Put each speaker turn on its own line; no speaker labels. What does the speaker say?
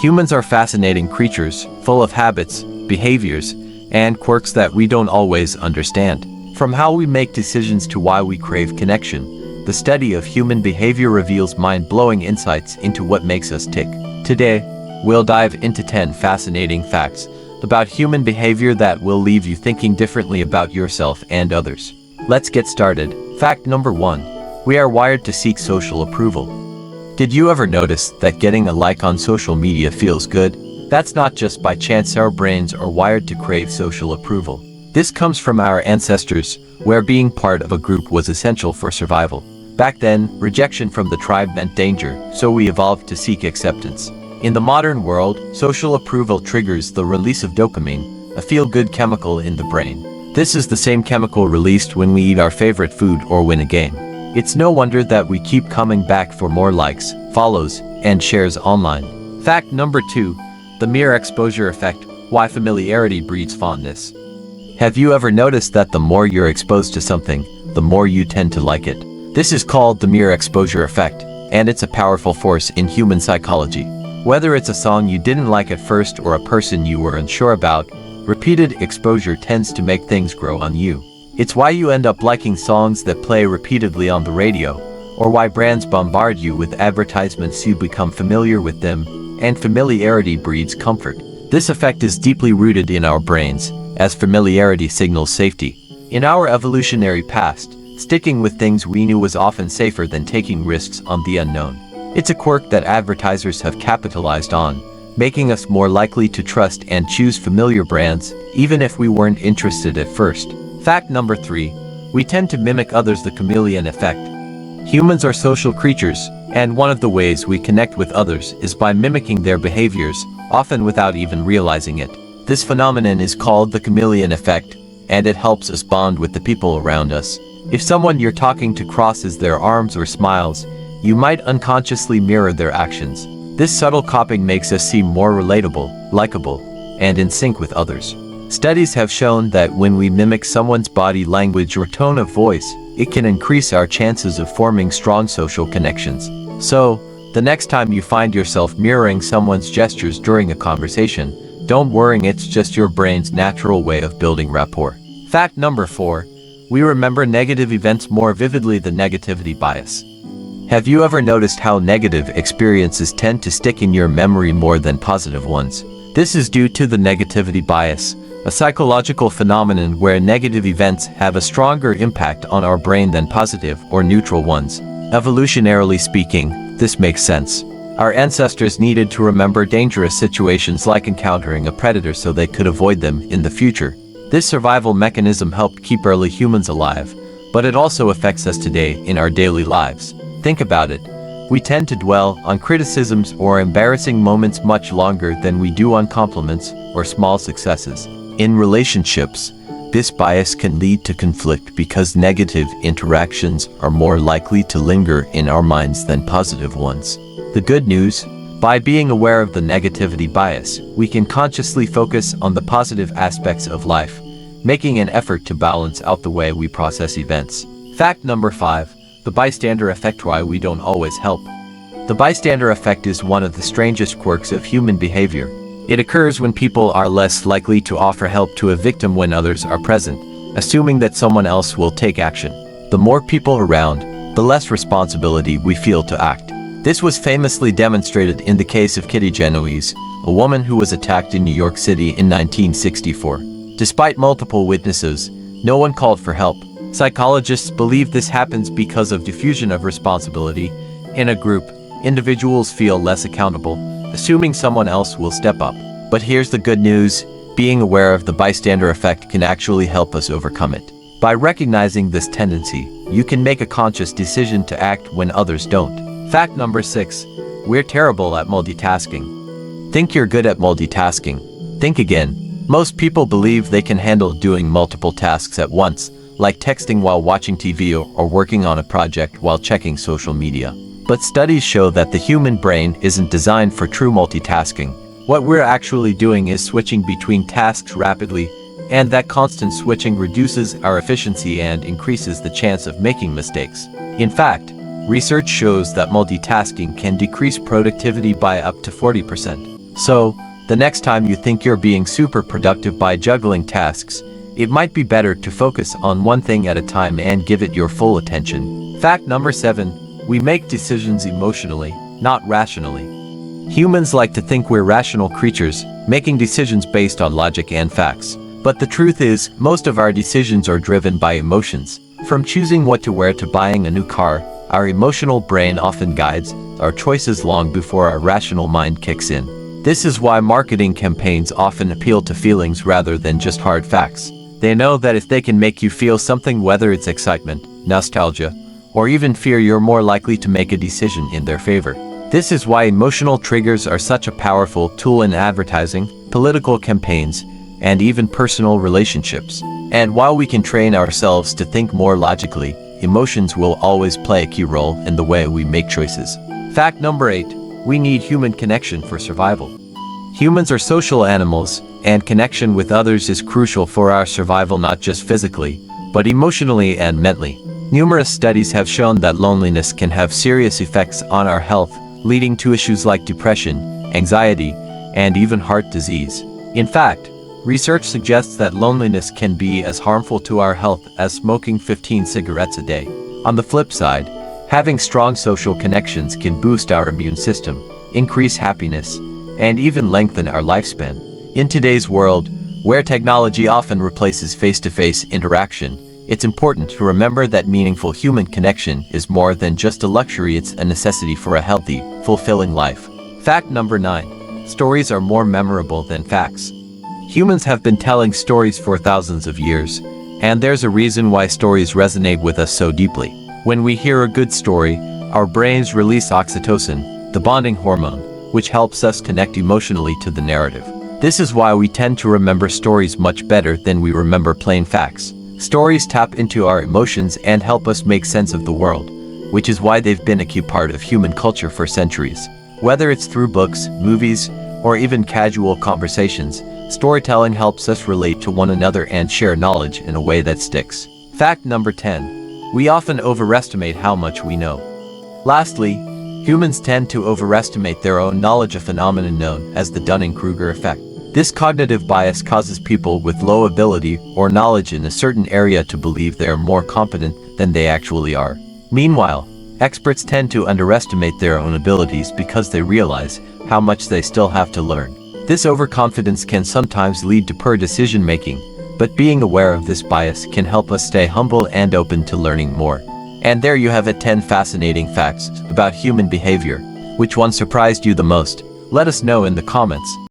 Humans are fascinating creatures, full of habits, behaviors, and quirks that we don't always understand. From how we make decisions to why we crave connection, the study of human behavior reveals mind-blowing insights into what makes us tick. Today, we'll dive into 10 fascinating facts about human behavior that will leave you thinking differently about yourself and others. Let's get started. Fact number 1. We are wired to seek social approval. Did you ever notice that getting a like on social media feels good? That's not just by chance. Our brains are wired to crave social approval. This comes from our ancestors, where being part of a group was essential for survival. Back then, rejection from the tribe meant danger, so we evolved to seek acceptance. In the modern world, social approval triggers the release of dopamine, a feel-good chemical in the brain. This is the same chemical released when we eat our favorite food or win a game. It's no wonder that we keep coming back for more likes, follows, and shares online. Fact number 2. The mere exposure effect, why familiarity breeds fondness. Have you ever noticed that the more you're exposed to something, the more you tend to like it? This is called the mere exposure effect, and it's a powerful force in human psychology. Whether it's a song you didn't like at first or a person you were unsure about, repeated exposure tends to make things grow on you. It's why you end up liking songs that play repeatedly on the radio, or why brands bombard you with advertisements. You become familiar with them, and familiarity breeds comfort. This effect is deeply rooted in our brains, as familiarity signals safety. In our evolutionary past, sticking with things we knew was often safer than taking risks on the unknown. It's a quirk that advertisers have capitalized on, making us more likely to trust and choose familiar brands, even if we weren't interested at first. Fact number 3. We tend to mimic others. The chameleon effect. Humans are social creatures, and one of the ways we connect with others is by mimicking their behaviors, often without even realizing it. This phenomenon is called the chameleon effect, and it helps us bond with the people around us. If someone you're talking to crosses their arms or smiles, you might unconsciously mirror their actions. This subtle copying makes us seem more relatable, likable, and in sync with others. Studies have shown that when we mimic someone's body language or tone of voice, it can increase our chances of forming strong social connections. So, the next time you find yourself mirroring someone's gestures during a conversation, don't worry, it's just your brain's natural way of building rapport. Fact number 4. We remember negative events more vividly. The negativity bias. Have you ever noticed how negative experiences tend to stick in your memory more than positive ones? This is due to the negativity bias, a psychological phenomenon where negative events have a stronger impact on our brain than positive or neutral ones. Evolutionarily speaking, this makes sense. Our ancestors needed to remember dangerous situations like encountering a predator so they could avoid them in the future. This survival mechanism helped keep early humans alive, but it also affects us today in our daily lives. Think about it. We tend to dwell on criticisms or embarrassing moments much longer than we do on compliments or small successes. In relationships, this bias can lead to conflict because negative interactions are more likely to linger in our minds than positive ones. The good news: by being aware of the negativity bias, we can consciously focus on the positive aspects of life, making an effort to balance out the way we process events. Fact number 5. The bystander effect, why we don't always help. The bystander effect is one of the strangest quirks of human behavior. It occurs when people are less likely to offer help to a victim when others are present, assuming that someone else will take action. The more people around, the less responsibility we feel to act. This was famously demonstrated in the case of Kitty Genoese, a woman who was attacked in New York City in 1964. Despite multiple witnesses, no one called for help. Psychologists believe this happens because of diffusion of responsibility. In a group, individuals feel less accountable, assuming someone else will step up. But here's the good news: being aware of the bystander effect can actually help us overcome it. By recognizing this tendency, you can make a conscious decision to act when others don't. Fact number 6. We're terrible at multitasking. Think you're good at multitasking? Think again. Most people believe they can handle doing multiple tasks at once, like texting while watching TV or working on a project while checking social media. But studies show that the human brain isn't designed for true multitasking. What we're actually doing is switching between tasks rapidly, and that constant switching reduces our efficiency and increases the chance of making mistakes. In fact, research shows that multitasking can decrease productivity by up to 40%. So, the next time you think you're being super productive by juggling tasks, it might be better to focus on one thing at a time and give it your full attention. Fact number 7. We make decisions emotionally, not rationally. Humans like to think we're rational creatures, making decisions based on logic and facts. But the truth is, most of our decisions are driven by emotions. From choosing what to wear to buying a new car, our emotional brain often guides our choices long before our rational mind kicks in. This is why marketing campaigns often appeal to feelings rather than just hard facts. They know that if they can make you feel something, whether it's excitement, nostalgia, or even fear, you're more likely to make a decision in their favor. This is why emotional triggers are such a powerful tool in advertising, political campaigns, and even personal relationships. And while we can train ourselves to think more logically, emotions will always play a key role in the way we make choices. Fact number 8. We need human connection for survival. Humans are social animals, and connection with others is crucial for our survival, not just physically, but emotionally and mentally. Numerous studies have shown that loneliness can have serious effects on our health, leading to issues like depression, anxiety, and even heart disease. In fact, research suggests that loneliness can be as harmful to our health as smoking 15 cigarettes a day. On the flip side, having strong social connections can boost our immune system, increase happiness, and even lengthen our lifespan. In today's world, where technology often replaces face-to-face interaction, it's important to remember that meaningful human connection is more than just a luxury, it's a necessity for a healthy, fulfilling life. Fact number 9. Stories are more memorable than facts. Humans have been telling stories for thousands of years, and there's a reason why stories resonate with us so deeply. When we hear a good story, our brains release oxytocin, the bonding hormone, which helps us connect emotionally to the narrative. This is why we tend to remember stories much better than we remember plain facts. Stories tap into our emotions and help us make sense of the world, which is why they've been a key part of human culture for centuries. Whether it's through books, movies, or even casual conversations, storytelling helps us relate to one another and share knowledge in a way that sticks. Fact number 10. We often overestimate how much we know. Lastly, humans tend to overestimate their own knowledge, a phenomenon known as the Dunning-Kruger effect. This cognitive bias causes people with low ability or knowledge in a certain area to believe they are more competent than they actually are. Meanwhile, experts tend to underestimate their own abilities because they realize how much they still have to learn. This overconfidence can sometimes lead to poor decision-making, but being aware of this bias can help us stay humble and open to learning more. And there you have it, 10 fascinating facts about human behavior. Which one surprised you the most? Let us know in the comments.